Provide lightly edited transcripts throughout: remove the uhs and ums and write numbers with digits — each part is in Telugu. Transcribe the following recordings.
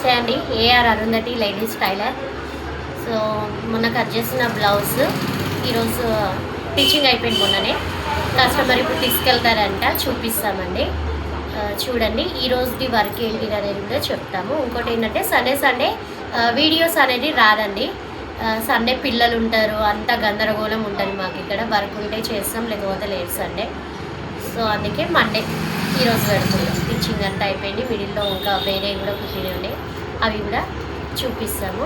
నమస్తే అండి. AR Arundhati ladies tailor. So మొన్న కట్ చేసిన బ్లౌజ్ ఈరోజు స్టిచ్చింగ్ అయిపోయింది. మొన్ననే కస్టమర్ ఇప్పుడు తీసుకెళ్తారంట, చూపిస్తామండి. చూడండి ఈరోజుది వర్క్ ఏంటి అనేది చెప్తాము. ఇంకోటి ఏంటంటే సండే వీడియోస్ అనేది రాదండి. సండే పిల్లలు ఉంటారు, అంత గందరగోళం ఉంటుంది మాకు ఇక్కడ. వర్క్ ఉంటే చేస్తాం, లేకపోతే లేదు సండే. సో అందుకే మండే ఈరోజు పెడుతున్నాం. స్టిచ్చింగ్ అంతా అయిపోయింది. మిడిల్లో ఇంకా వేరే కూడా కుట్టినవి ఉన్నాయి, అవి కూడా చూపిస్తాము.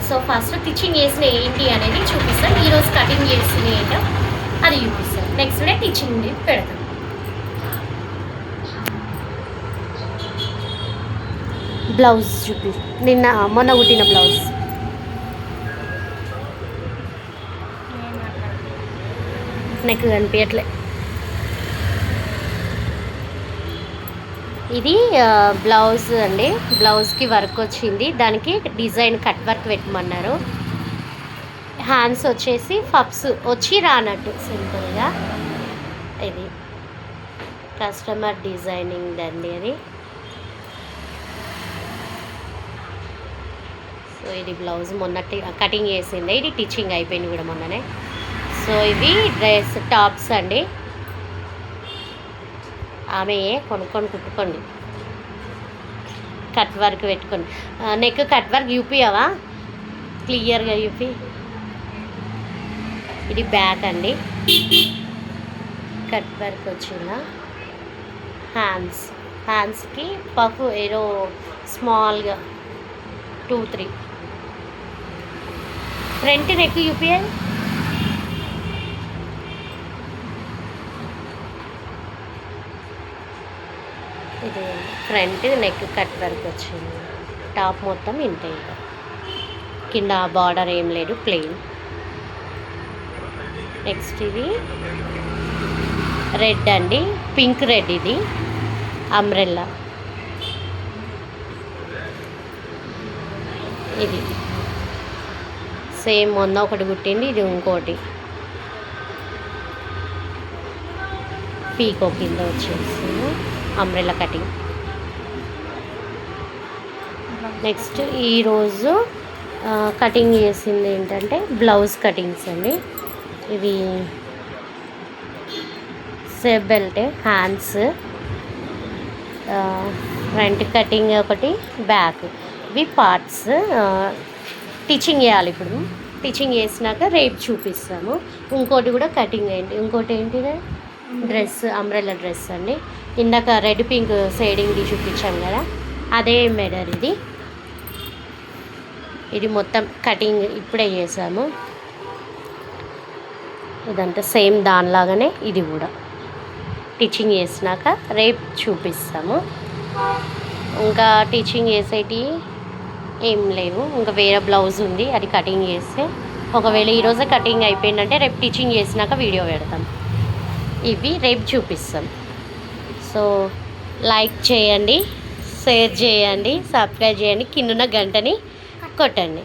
సో ఫస్ట్ స్టిచ్చింగ్ చేసిన ఏంటి అనేది చూపిస్తాం. ఈరోజు కటింగ్ చేసిన ఏంటో అది చూపిస్తాం. నెక్స్ట్ డే స్టిచ్చింగ్ పెడతాం. బ్లౌజ్ మొన్న కుట్టిన బ్లౌజ్. నెక్ కనిపించట్లే. ఇది బ్లౌజ్ అండి. బ్లౌజ్కి వర్క్ వచ్చింది, దానికి డిజైన్ కట్ వర్క్ పెట్టమన్నారు. హ్యాండ్స్ వచ్చేసి పప్స్ వచ్చి రానట్టు సింపుల్గా. ఇది కస్టమర్ డిజైనింగ్ అండి అది. సో ఇది బ్లౌజ్ మొన్న కటింగ్ చేసింది. ఇది టిచ్చింగ్ అయిపోయింది కూడా మొన్ననే. సో ఇవి డ్రెస్ టాప్స్ అండి. ఆమె కొనుక్కొని కుట్టుకోండి. కట్ వర్క్ పెట్టుకోండి. నెక్ కట్ వర్క్ చూపియవా, క్లియర్గా చూపి. ఇది బ్యాక్ అండి, కట్ వర్క్ వచ్చిన హ్యాండ్స్కి పఫ్ ఏదో స్మాల్గా 2-3. ఫ్రంట్ నెక్ చూపియాలి. ఇది ఫ్రంట్ నెక్ కట్ వర్క్ వచ్చింది. టాప్ మొత్తం ఇంతే, కింద బార్డర్ ఏం లేదు, ప్లెయిన్. నెక్స్ట్ ఇది రెడ్ అండి, పింక్ రెడ్. ఇది అంబ్రెల్లా. ఇది సేమ్ మొన్న ఒకటి కుట్టింది, ఇది ఇంకోటి పీకో కింద వచ్చేసి అంబ్రెల్లా కటింగ్. నెక్స్ట్ ఈరోజు కటింగ్ చేసింది ఏంటంటే బ్లౌజ్ కటింగ్స్ అండి. ఇవి safe belt, hands, front cutting ఒకటి, బ్యాక్. ఇవి పార్ట్స్ టిచ్చింగ్ చేయాలి. ఇప్పుడు టిచ్చింగ్ చేసినాక రేపు చూపిస్తాము. ఇంకోటి కూడా కటింగ్ అయింది. ఇంకోటి ఏంటిది, డ్రెస్, అంబ్రెల్లా డ్రెస్ అండి. ఇందాక రెడ్ పింక్ షేడింగ్ది చూపించాం కదా, అదే మెడర్. ఇది మొత్తం కటింగ్ ఇప్పుడే చేసాము. ఇదంతా సేమ్ దానిలాగానే ఇది కూడా టిచ్చింగ్ చేసినాక రేపు చూపిస్తాము. ఇంకా టిచ్చింగ్ చేసేటివి ఏం లేవు. ఇంకా వేరే బ్లౌజ్ ఉంది, అది కటింగ్ చేస్తే, ఒకవేళ ఈరోజే కటింగ్ అయిపోయిందంటే రేపు టిచ్చింగ్ చేసినాక వీడియో పెడతాం. ఇవి రేపు చూపిస్తాం. సో లైక్ చేయండి, షేర్ చేయండి, సబ్స్క్రైబ్ చేయండి, కిందున్న గంటని కొట్టండి.